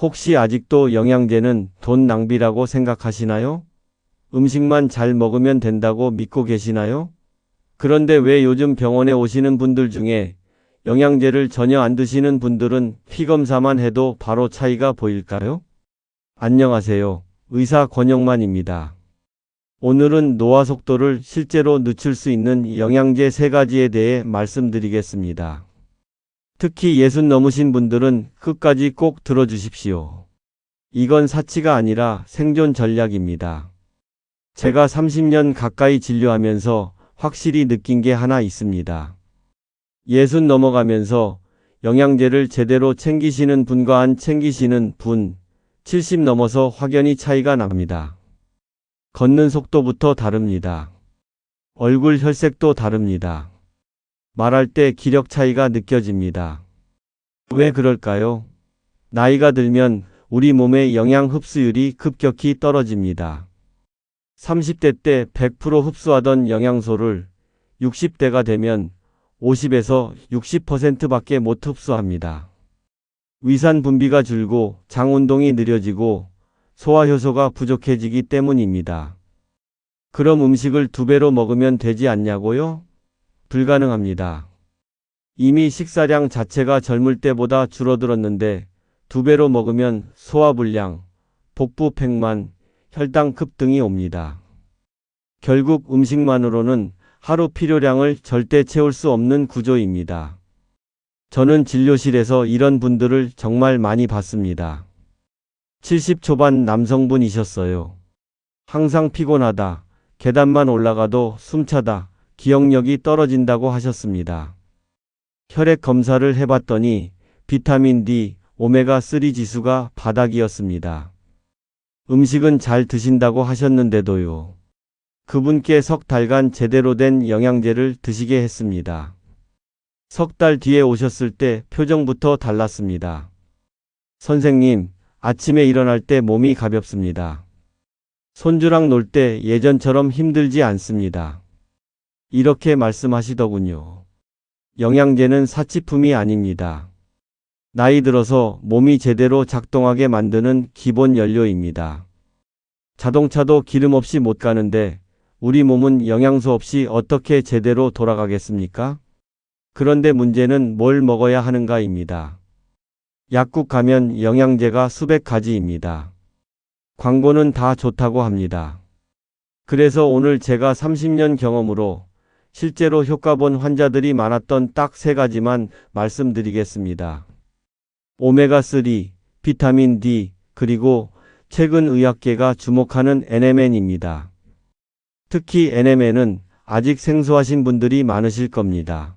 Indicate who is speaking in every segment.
Speaker 1: 혹시 아직도 영양제는 돈 낭비라고 생각하시나요? 음식만 잘 먹으면 된다고 믿고 계시나요? 그런데 왜 요즘 병원에 오시는 분들 중에 영양제를 전혀 안 드시는 분들은 피검사만 해도 바로 차이가 보일까요? 안녕하세요. 의사 권영만입니다. 오늘은 노화 속도를 실제로 늦출 수 있는 영양제 3가지에 대해 말씀드리겠습니다. 특히 60 넘으신 분들은 끝까지 꼭 들어주십시오. 이건 사치가 아니라 생존 전략입니다. 제가 30년 가까이 진료하면서 확실히 느낀 게 하나 있습니다. 60 넘어가면서 영양제를 제대로 챙기시는 분과 안 챙기시는 분, 70 넘어서 확연히 차이가 납니다. 걷는 속도부터 다릅니다. 얼굴 혈색도 다릅니다. 말할 때 기력 차이가 느껴집니다. 왜 그럴까요? 나이가 들면 우리 몸의 영양 흡수율이 급격히 떨어집니다. 30대 때 100% 흡수하던 영양소를 60대가 되면 50에서 60%밖에 못 흡수합니다. 위산 분비가 줄고 장 운동이 느려지고 소화효소가 부족해지기 때문입니다. 그럼 음식을 2배로 먹으면 되지 않냐고요? 불가능합니다. 이미 식사량 자체가 젊을 때보다 줄어들었는데 2배로 먹으면 소화불량, 복부 팽만, 혈당 급등이 옵니다. 결국 음식만으로는 하루 필요량을 절대 채울 수 없는 구조입니다. 저는 진료실에서 이런 분들을 정말 많이 봤습니다. 70 초반 남성분이셨어요. 항상 피곤하다, 계단만 올라가도 숨차다, 기억력이 떨어진다고 하셨습니다. 혈액 검사를 해봤더니 비타민 D, 오메가3 지수가 바닥이었습니다. 음식은 잘 드신다고 하셨는데도요. 그분께 석 달간 제대로 된 영양제를 드시게 했습니다. 석 달 뒤에 오셨을 때 표정부터 달랐습니다. 선생님, 아침에 일어날 때 몸이 가볍습니다. 손주랑 놀 때 예전처럼 힘들지 않습니다. 이렇게 말씀하시더군요. 영양제는 사치품이 아닙니다. 나이 들어서 몸이 제대로 작동하게 만드는 기본 연료입니다. 자동차도 기름 없이 못 가는데 우리 몸은 영양소 없이 어떻게 제대로 돌아가겠습니까? 그런데 문제는 뭘 먹어야 하는가입니다. 약국 가면 영양제가 수백 가지입니다. 광고는 다 좋다고 합니다. 그래서 오늘 제가 30년 경험으로 실제로 효과 본 환자들이 많았던 딱 3가지만 말씀드리겠습니다. 오메가3, 비타민 D, 그리고 최근 의학계가 주목하는 NMN입니다. 특히 NMN은 아직 생소하신 분들이 많으실 겁니다.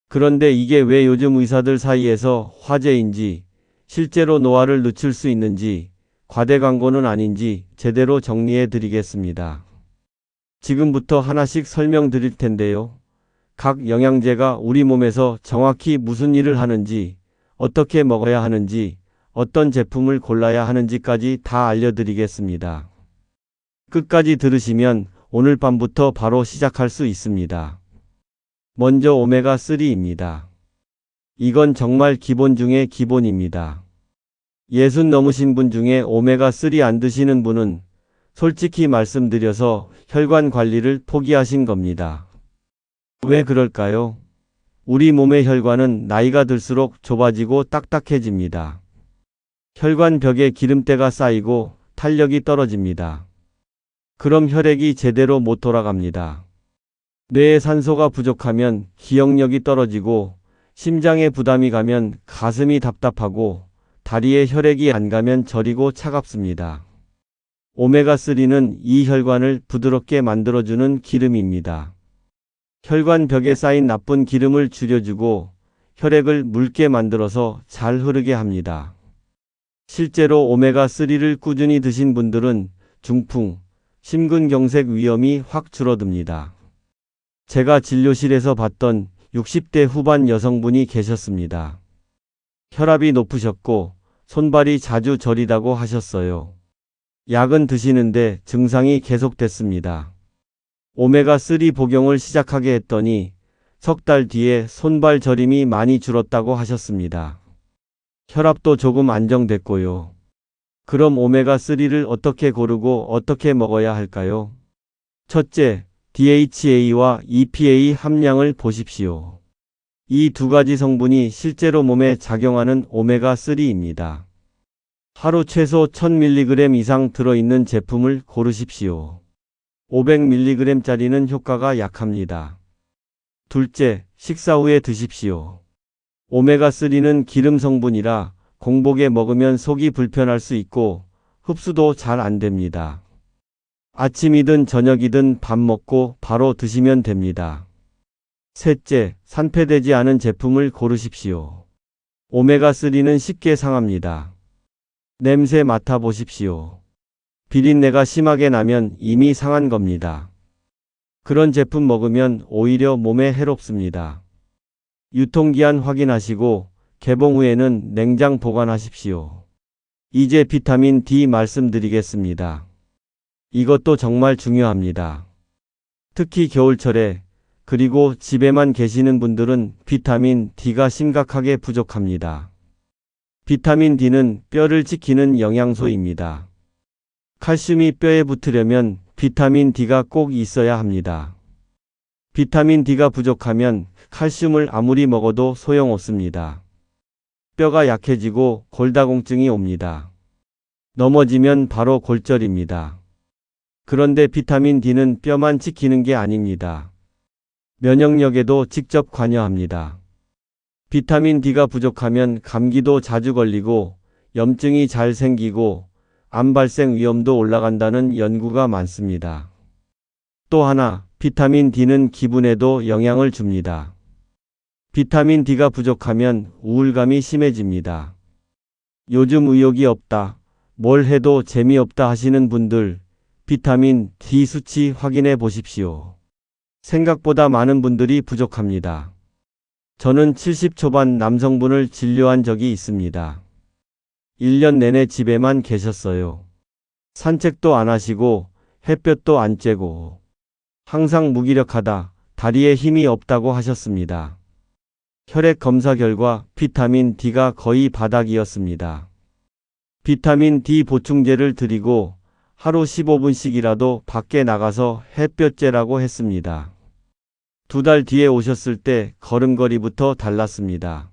Speaker 1: 그런데 이게 왜 요즘 의사들 사이에서 화제인지, 실제로 노화를 늦출 수 있는지, 과대 광고는 아닌지 제대로 정리해 드리겠습니다. 지금부터 하나씩 설명드릴 텐데요. 각 영양제가 우리 몸에서 정확히 무슨 일을 하는지, 어떻게 먹어야 하는지, 어떤 제품을 골라야 하는지까지 다 알려드리겠습니다. 끝까지 들으시면 오늘 밤부터 바로 시작할 수 있습니다. 먼저 오메가3입니다. 이건 정말 기본 중에 기본입니다. 60 넘으신 분 중에 오메가3 안 드시는 분은 솔직히 말씀드려서 혈관 관리를 포기하신 겁니다. 왜 그럴까요? 우리 몸의 혈관은 나이가 들수록 좁아지고 딱딱해집니다. 혈관 벽에 기름때가 쌓이고 탄력이 떨어집니다. 그럼 혈액이 제대로 못 돌아갑니다. 뇌에 산소가 부족하면 기억력이 떨어지고 심장에 부담이 가면 가슴이 답답하고 다리에 혈액이 안 가면 저리고 차갑습니다. 오메가3는 이 혈관을 부드럽게 만들어주는 기름입니다. 혈관 벽에 쌓인 나쁜 기름을 줄여주고 혈액을 묽게 만들어서 잘 흐르게 합니다. 실제로 오메가3를 꾸준히 드신 분들은 중풍, 심근경색 위험이 확 줄어듭니다. 제가 진료실에서 봤던 60대 후반 여성분이 계셨습니다. 혈압이 높으셨고 손발이 자주 저리다고 하셨어요. 약은 드시는데 증상이 계속됐습니다. 오메가3 복용을 시작하게 했더니 석 달 뒤에 손발 저림이 많이 줄었다고 하셨습니다. 혈압도 조금 안정됐고요. 그럼 오메가3를 어떻게 고르고 어떻게 먹어야 할까요? 첫째, DHA와 EPA 함량을 보십시오. 이 두 가지 성분이 실제로 몸에 작용하는 오메가3입니다. 하루 최소 1000mg 이상 들어있는 제품을 고르십시오. 500mg짜리는 효과가 약합니다. 둘째, 식사 후에 드십시오. 오메가3는 기름 성분이라 공복에 먹으면 속이 불편할 수 있고 흡수도 잘 안 됩니다. 아침이든 저녁이든 밥 먹고 바로 드시면 됩니다. 셋째, 산패되지 않은 제품을 고르십시오. 오메가3는 쉽게 상합니다. 냄새 맡아보십시오. 비린내가 심하게 나면 이미 상한 겁니다. 그런 제품 먹으면 오히려 몸에 해롭습니다. 유통기한 확인하시고 개봉 후에는 냉장 보관하십시오. 이제 비타민 D 말씀드리겠습니다. 이것도 정말 중요합니다. 특히 겨울철에 그리고 집에만 계시는 분들은 비타민 D가 심각하게 부족합니다. 비타민 D는 뼈를 지키는 영양소입니다. 칼슘이 뼈에 붙으려면 비타민 D가 꼭 있어야 합니다. 비타민 D가 부족하면 칼슘을 아무리 먹어도 소용없습니다. 뼈가 약해지고 골다공증이 옵니다. 넘어지면 바로 골절입니다. 그런데 비타민 D는 뼈만 지키는 게 아닙니다. 면역력에도 직접 관여합니다. 비타민 D가 부족하면 감기도 자주 걸리고 염증이 잘 생기고 암 발생 위험도 올라간다는 연구가 많습니다. 또 하나, 비타민 D는 기분에도 영향을 줍니다. 비타민 D가 부족하면 우울감이 심해집니다. 요즘 의욕이 없다, 뭘 해도 재미없다 하시는 분들, 비타민 D 수치 확인해 보십시오. 생각보다 많은 분들이 부족합니다. 저는 70 초반 남성분을 진료한 적이 있습니다. 1년 내내 집에만 계셨어요. 산책도 안 하시고 햇볕도 안 쬐고 항상 무기력하다, 다리에 힘이 없다고 하셨습니다. 혈액 검사 결과 비타민 D가 거의 바닥이었습니다. 비타민 D 보충제를 드리고 하루 15분씩이라도 밖에 나가서 햇볕 쬐라고 했습니다. 2달 뒤에 오셨을 때 걸음걸이부터 달랐습니다.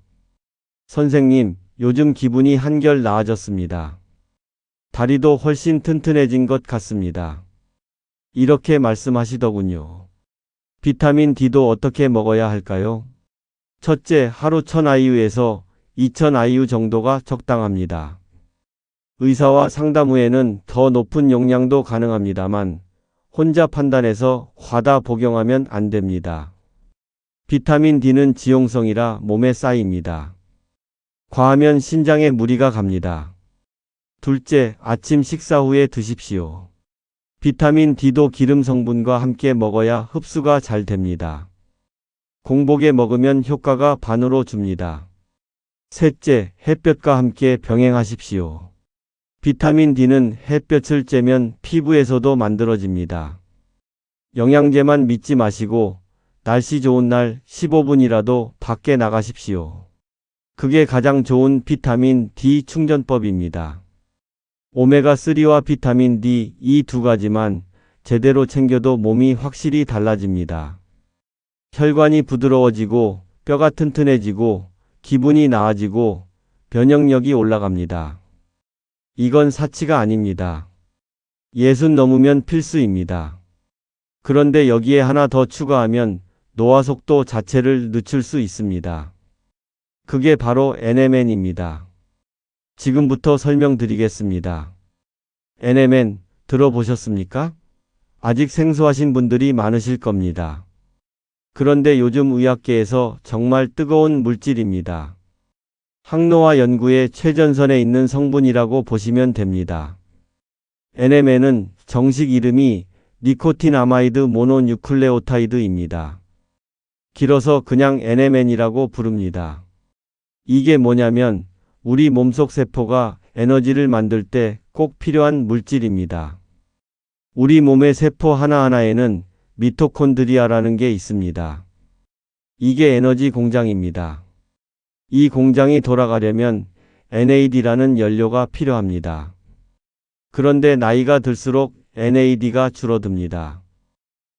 Speaker 1: 선생님, 요즘 기분이 한결 나아졌습니다. 다리도 훨씬 튼튼해진 것 같습니다. 이렇게 말씀하시더군요. 비타민 D도 어떻게 먹어야 할까요? 첫째, 하루 1000IU에서 2000IU 정도가 적당합니다. 의사와 상담 후에는 더 높은 용량도 가능합니다만 혼자 판단해서 과다 복용하면 안 됩니다. 비타민 D는 지용성이라 몸에 쌓입니다. 과하면 신장에 무리가 갑니다. 둘째, 아침 식사 후에 드십시오. 비타민 D도 기름 성분과 함께 먹어야 흡수가 잘 됩니다. 공복에 먹으면 효과가 반으로 줍니다. 셋째, 햇볕과 함께 병행하십시오. 비타민 D는 햇볕을 쬐면 피부에서도 만들어집니다. 영양제만 믿지 마시고 날씨 좋은 날 15분이라도 밖에 나가십시오. 그게 가장 좋은 비타민 D 충전법입니다. 오메가3와 비타민 D 이 두 가지만 제대로 챙겨도 몸이 확실히 달라집니다. 혈관이 부드러워지고 뼈가 튼튼해지고 기분이 나아지고 면역력이 올라갑니다. 이건 사치가 아닙니다. 60 넘으면 필수입니다. 그런데 여기에 하나 더 추가하면 노화 속도 자체를 늦출 수 있습니다. 그게 바로 NMN입니다. 지금부터 설명드리겠습니다. NMN 들어보셨습니까? 아직 생소하신 분들이 많으실 겁니다. 그런데 요즘 의학계에서 정말 뜨거운 물질입니다. 항노화 연구의 최전선에 있는 성분이라고 보시면 됩니다. NMN은 정식 이름이 니코틴아마이드 모노뉴클레오타이드입니다. 길어서 그냥 NMN이라고 부릅니다. 이게 뭐냐면 우리 몸속 세포가 에너지를 만들 때 꼭 필요한 물질입니다. 우리 몸의 세포 하나하나에는 미토콘드리아라는 게 있습니다. 이게 에너지 공장입니다. 이 공장이 돌아가려면 NAD라는 연료가 필요합니다. 그런데 나이가 들수록 NAD가 줄어듭니다.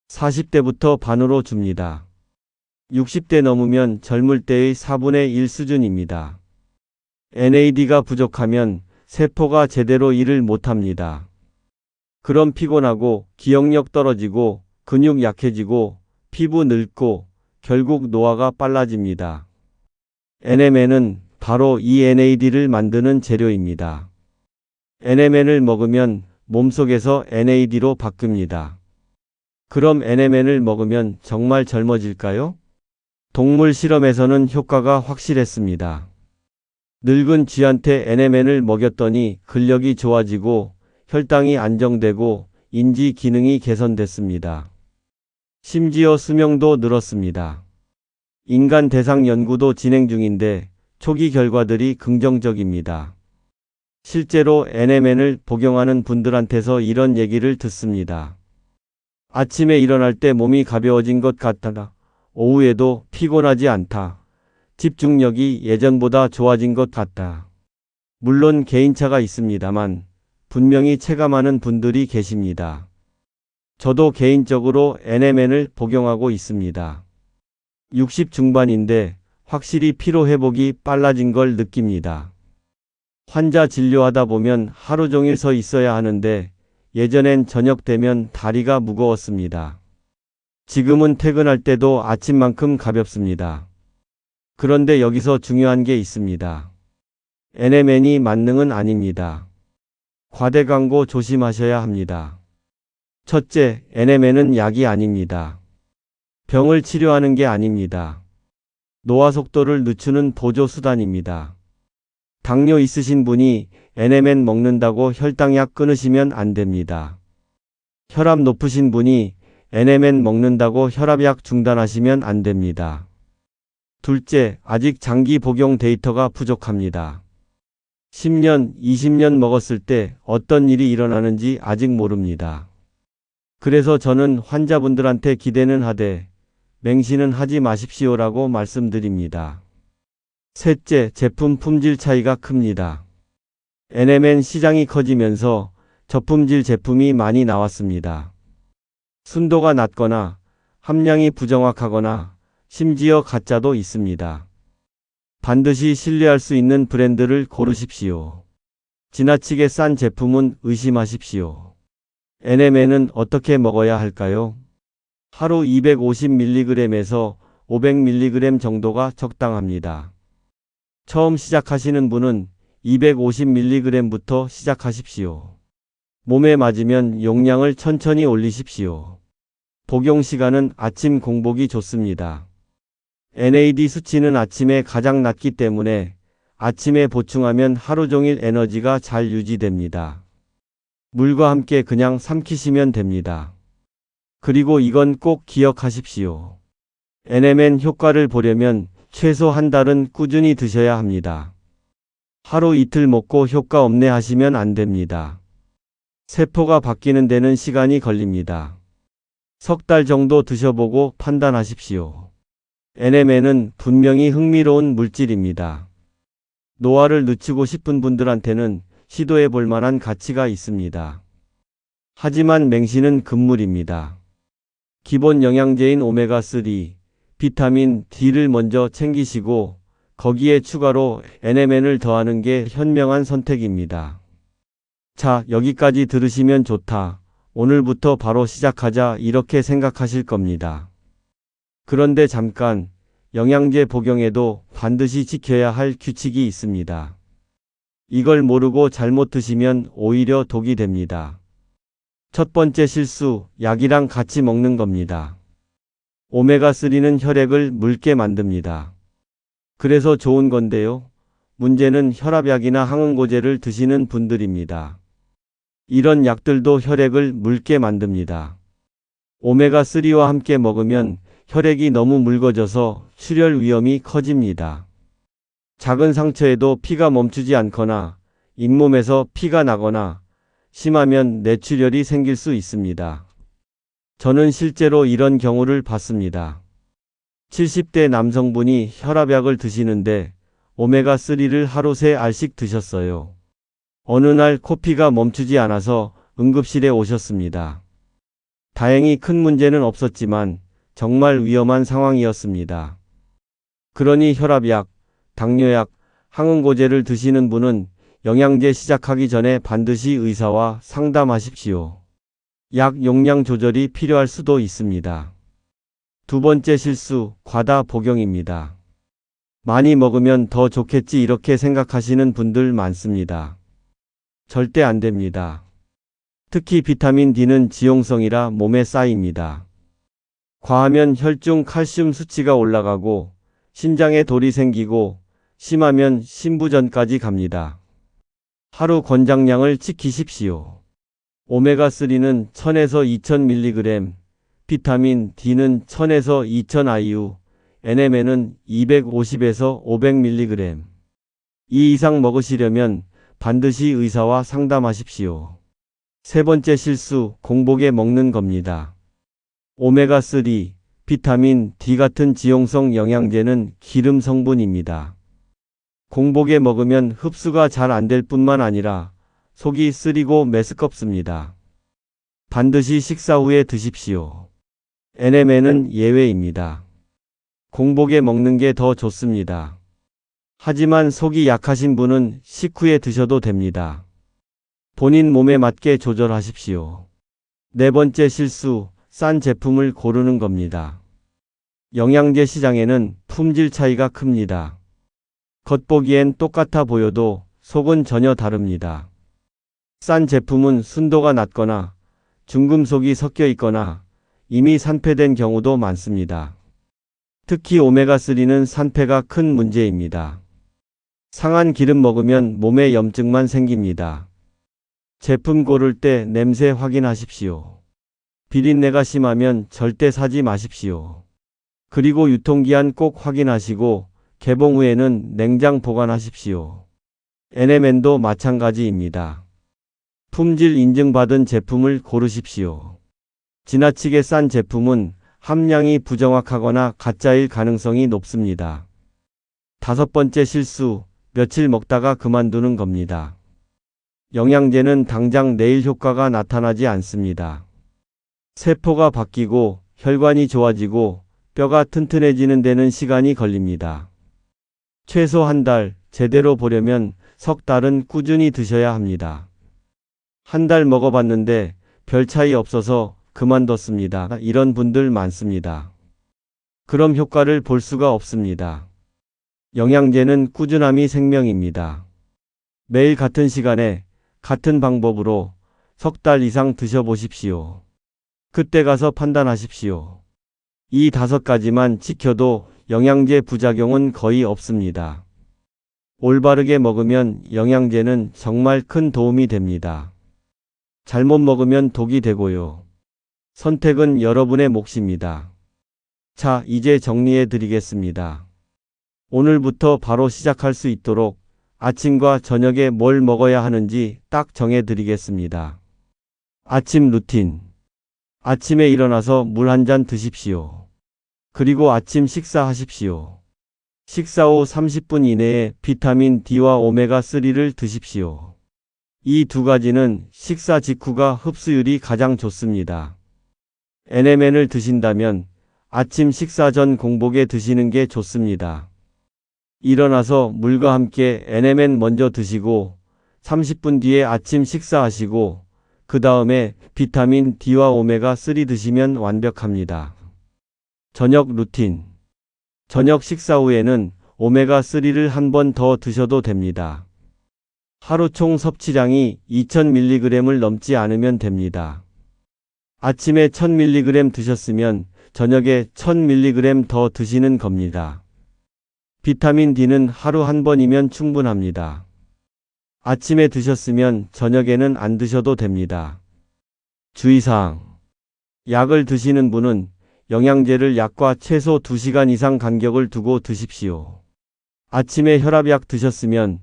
Speaker 1: 40대부터 반으로 줍니다. 60대 넘으면 젊을 때의 4분의 1 수준입니다. NAD가 부족하면 세포가 제대로 일을 못합니다. 그럼 피곤하고 기억력 떨어지고 근육 약해지고 피부 늙고 결국 노화가 빨라집니다. NMN은 바로 이 NAD를 만드는 재료입니다. NMN을 먹으면 몸속에서 NAD로 바뀝니다. 그럼 NMN을 먹으면 정말 젊어질까요? 동물 실험에서는 효과가 확실했습니다. 늙은 쥐한테 NMN을 먹였더니 근력이 좋아지고 혈당이 안정되고 인지 기능이 개선됐습니다. 심지어 수명도 늘었습니다. 인간 대상 연구도 진행 중인데 초기 결과들이 긍정적입니다. 실제로 NMN을 복용하는 분들한테서 이런 얘기를 듣습니다. 아침에 일어날 때 몸이 가벼워진 것 같다. 오후에도 피곤하지 않다. 집중력이 예전보다 좋아진 것 같다. 물론 개인차가 있습니다만 분명히 체감하는 분들이 계십니다. 저도 개인적으로 NMN을 복용하고 있습니다. 60 중반인데 확실히 피로 회복이 빨라진 걸 느낍니다. 환자 진료하다 보면 하루 종일 서 있어야 하는데 예전엔 저녁 되면 다리가 무거웠습니다. 지금은 퇴근할 때도 아침만큼 가볍습니다. 그런데 여기서 중요한 게 있습니다. NMN이 만능은 아닙니다. 과대 광고 조심하셔야 합니다. 첫째, NMN은 약이 아닙니다. 병을 치료하는 게 아닙니다. 노화 속도를 늦추는 보조 수단입니다. 당뇨 있으신 분이 NMN 먹는다고 혈당약 끊으시면 안 됩니다. 혈압 높으신 분이 NMN 먹는다고 혈압약 중단하시면 안 됩니다. 둘째, 아직 장기 복용 데이터가 부족합니다. 10년, 20년 먹었을 때 어떤 일이 일어나는지 아직 모릅니다. 그래서 저는 환자분들한테 기대는 하되 맹신은 하지 마십시오라고 말씀드립니다. 셋째, 제품 품질 차이가 큽니다. NMN 시장이 커지면서 저품질 제품이 많이 나왔습니다. 순도가 낮거나 함량이 부정확하거나 심지어 가짜도 있습니다. 반드시 신뢰할 수 있는 브랜드를 고르십시오. 지나치게 싼 제품은 의심하십시오. NMN은 어떻게 먹어야 할까요? 하루 250mg에서 500mg 정도가 적당합니다. 처음 시작하시는 분은 250mg부터 시작하십시오. 몸에 맞으면 용량을 천천히 올리십시오. 복용 시간은 아침 공복이 좋습니다. NAD 수치는 아침에 가장 낮기 때문에 아침에 보충하면 하루 종일 에너지가 잘 유지됩니다. 물과 함께 그냥 삼키시면 됩니다. 그리고 이건 꼭 기억하십시오. NMN 효과를 보려면 최소 한 달은 꾸준히 드셔야 합니다. 하루 이틀 먹고 효과 없네 하시면 안 됩니다. 세포가 바뀌는 데는 시간이 걸립니다. 석 달 정도 드셔보고 판단하십시오. NMN은 분명히 흥미로운 물질입니다. 노화를 늦추고 싶은 분들한테는 시도해 볼 만한 가치가 있습니다. 하지만 맹신은 금물입니다. 기본 영양제인 오메가3, 비타민 D를 먼저 챙기시고 거기에 추가로 NMN을 더하는 게 현명한 선택입니다. 자, 여기까지 들으시면 좋다. 오늘부터 바로 시작하자 이렇게 생각하실 겁니다. 그런데 잠깐, 영양제 복용에도 반드시 지켜야 할 규칙이 있습니다. 이걸 모르고 잘못 드시면 오히려 독이 됩니다. 첫 번째 실수, 약이랑 같이 먹는 겁니다. 오메가3는 혈액을 묽게 만듭니다. 그래서 좋은 건데요. 문제는 혈압약이나 항응고제를 드시는 분들입니다. 이런 약들도 혈액을 묽게 만듭니다. 오메가3와 함께 먹으면 혈액이 너무 묽어져서 출혈 위험이 커집니다. 작은 상처에도 피가 멈추지 않거나 잇몸에서 피가 나거나 심하면 뇌출혈이 생길 수 있습니다. 저는 실제로 이런 경우를 봤습니다. 70대 남성분이 혈압약을 드시는데 오메가3를 하루 3알씩 드셨어요. 어느 날 코피가 멈추지 않아서 응급실에 오셨습니다. 다행히 큰 문제는 없었지만 정말 위험한 상황이었습니다. 그러니 혈압약, 당뇨약, 항응고제를 드시는 분은 영양제 시작하기 전에 반드시 의사와 상담하십시오. 약 용량 조절이 필요할 수도 있습니다. 두 번째 실수, 과다 복용입니다. 많이 먹으면 더 좋겠지 이렇게 생각하시는 분들 많습니다. 절대 안 됩니다. 특히 비타민 D는 지용성이라 몸에 쌓입니다. 과하면 혈중 칼슘 수치가 올라가고 신장에 돌이 생기고 심하면 심부전까지 갑니다. 하루 권장량을 지키십시오. 오메가3는 1000에서 2000mg, 비타민 D는 1000에서 2000 IU, NMN은 250에서 500mg. 이 이상 먹으시려면 반드시 의사와 상담하십시오. 세 번째 실수, 공복에 먹는 겁니다. 오메가3, 비타민 D 같은 지용성 영양제는 기름 성분입니다. 공복에 먹으면 흡수가 잘 안 될 뿐만 아니라 속이 쓰리고 메스껍습니다. 반드시 식사 후에 드십시오. NMN은 예외입니다. 공복에 먹는 게 더 좋습니다. 하지만 속이 약하신 분은 식후에 드셔도 됩니다. 본인 몸에 맞게 조절하십시오. 네 번째 실수, 싼 제품을 고르는 겁니다. 영양제 시장에는 품질 차이가 큽니다. 겉보기엔 똑같아 보여도 속은 전혀 다릅니다. 싼 제품은 순도가 낮거나 중금속이 섞여 있거나 이미 산패된 경우도 많습니다. 특히 오메가3는 산패가 큰 문제입니다. 상한 기름 먹으면 몸에 염증만 생깁니다. 제품 고를 때 냄새 확인하십시오. 비린내가 심하면 절대 사지 마십시오. 그리고 유통기한 꼭 확인하시고 개봉 후에는 냉장 보관하십시오. NMN도 마찬가지입니다. 품질 인증받은 제품을 고르십시오. 지나치게 싼 제품은 함량이 부정확하거나 가짜일 가능성이 높습니다. 다섯 번째 실수, 며칠 먹다가 그만두는 겁니다. 영양제는 당장 내일 효과가 나타나지 않습니다. 세포가 바뀌고 혈관이 좋아지고 뼈가 튼튼해지는 데는 시간이 걸립니다. 최소 한 달, 제대로 보려면 석 달은 꾸준히 드셔야 합니다. 한 달 먹어봤는데 별 차이 없어서 그만뒀습니다. 이런 분들 많습니다. 그럼 효과를 볼 수가 없습니다. 영양제는 꾸준함이 생명입니다. 매일 같은 시간에 같은 방법으로 석 달 이상 드셔보십시오. 그때 가서 판단하십시오. 이 5가지만 지켜도 영양제 부작용은 거의 없습니다. 올바르게 먹으면 영양제는 정말 큰 도움이 됩니다. 잘못 먹으면 독이 되고요. 선택은 여러분의 몫입니다. 자, 이제 정리해 드리겠습니다. 오늘부터 바로 시작할 수 있도록 아침과 저녁에 뭘 먹어야 하는지 딱 정해 드리겠습니다. 아침 루틴. 아침에 일어나서 물 한 잔 드십시오. 그리고 아침 식사하십시오. 식사 후 30분 이내에 비타민 D와 오메가3를 드십시오. 이 2가지는 식사 직후가 흡수율이 가장 좋습니다. NMN을 드신다면 아침 식사 전 공복에 드시는 게 좋습니다. 일어나서 물과 함께 NMN 먼저 드시고 30분 뒤에 아침 식사하시고 그 다음에 비타민 D와 오메가3 드시면 완벽합니다. 저녁 루틴. 저녁 식사 후에는 오메가3를 한 번 더 드셔도 됩니다. 하루 총 섭취량이 2000mg을 넘지 않으면 됩니다. 아침에 1000mg 드셨으면 저녁에 1000mg 더 드시는 겁니다. 비타민 D는 하루 한 번이면 충분합니다. 아침에 드셨으면 저녁에는 안 드셔도 됩니다. 주의사항. 약을 드시는 분은 영양제를 약과 최소 2시간 이상 간격을 두고 드십시오. 아침에 혈압약 드셨으면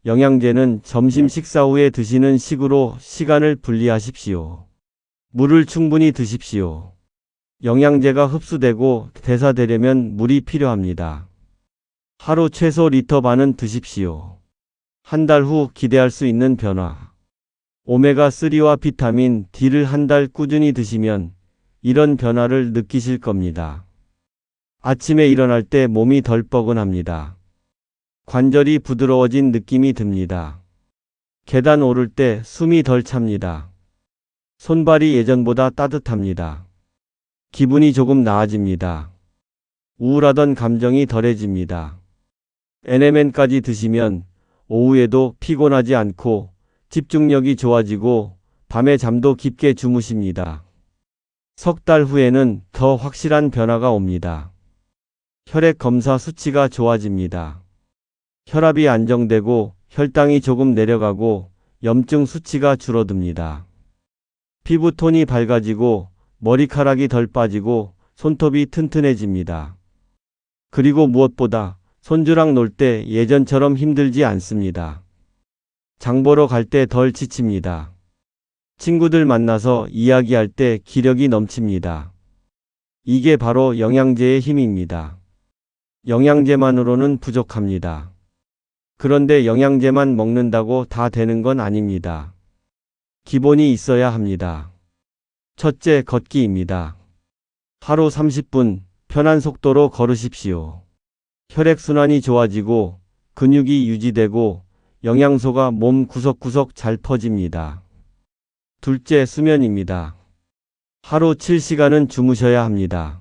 Speaker 1: 영양제는 점심 식사 후에 드시는 식으로 시간을 분리하십시오. 물을 충분히 드십시오. 영양제가 흡수되고 대사되려면 물이 필요합니다. 하루 최소 리터 반은 드십시오. 한 달 후 기대할 수 있는 변화. 오메가3와 비타민 D를 한 달 꾸준히 드시면 이런 변화를 느끼실 겁니다. 아침에 일어날 때 몸이 덜 뻐근합니다. 관절이 부드러워진 느낌이 듭니다. 계단 오를 때 숨이 덜 찹니다. 손발이 예전보다 따뜻합니다. 기분이 조금 나아집니다. 우울하던 감정이 덜해집니다. NMN까지 드시면 오후에도 피곤하지 않고 집중력이 좋아지고 밤에 잠도 깊게 주무십니다. 석 달 후에는 더 확실한 변화가 옵니다. 혈액 검사 수치가 좋아집니다. 혈압이 안정되고 혈당이 조금 내려가고 염증 수치가 줄어듭니다. 피부톤이 밝아지고 머리카락이 덜 빠지고 손톱이 튼튼해집니다. 그리고 무엇보다 손주랑 놀 때 예전처럼 힘들지 않습니다. 장 보러 갈 때 덜 지칩니다. 친구들 만나서 이야기할 때 기력이 넘칩니다. 이게 바로 영양제의 힘입니다. 영양제만으로는 부족합니다. 그런데 영양제만 먹는다고 다 되는 건 아닙니다. 기본이 있어야 합니다. 첫째, 걷기입니다. 하루 30분 편한 속도로 걸으십시오. 혈액순환이 좋아지고 근육이 유지되고 영양소가 몸 구석구석 잘 퍼집니다. 둘째, 수면입니다. 하루 7시간은 주무셔야 합니다.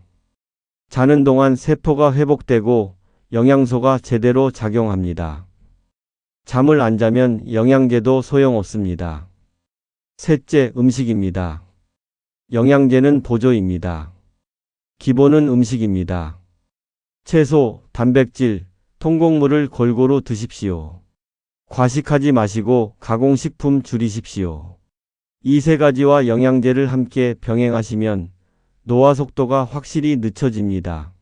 Speaker 1: 자는 동안 세포가 회복되고 영양소가 제대로 작용합니다. 잠을 안 자면 영양제도 소용없습니다. 셋째, 음식입니다. 영양제는 보조입니다. 기본은 음식입니다. 채소, 단백질, 통곡물을 골고루 드십시오. 과식하지 마시고 가공식품 줄이십시오. 이 세 가지와 영양제를 함께 병행하시면 노화 속도가 확실히 늦춰집니다.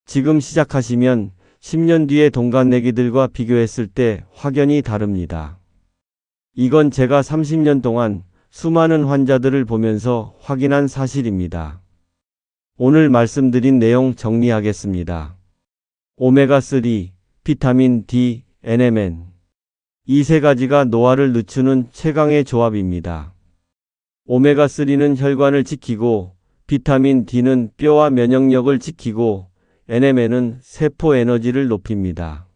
Speaker 1: 지금 시작하시면 10년 뒤의 동갑내기들과 비교했을 때 확연히 다릅니다. 이건 제가 30년 동안 수많은 환자들을 보면서 확인한 사실입니다. 오늘 말씀드린 내용 정리하겠습니다. 오메가3, 비타민 D, NMN. 이 세 가지가 노화를 늦추는 최강의 조합입니다. 오메가3는 혈관을 지키고, 비타민 D는 뼈와 면역력을 지키고, NMN은 세포 에너지를 높입니다.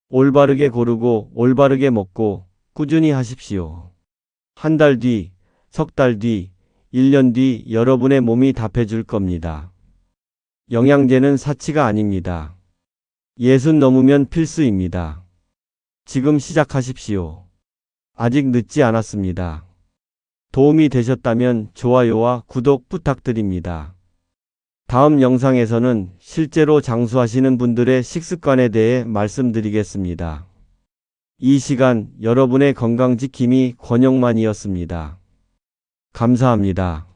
Speaker 1: 올바르게 고르고 올바르게 먹고 꾸준히 하십시오. 한 달 뒤, 석 달 뒤, 1년 뒤 여러분의 몸이 답해줄 겁니다. 영양제는 사치가 아닙니다. 60 넘으면 필수입니다. 지금 시작하십시오. 아직 늦지 않았습니다. 도움이 되셨다면 좋아요와 구독 부탁드립니다. 다음 영상에서는 실제로 장수하시는 분들의 식습관에 대해 말씀드리겠습니다. 이 시간 여러분의 건강 지킴이 권영만이었습니다. 감사합니다.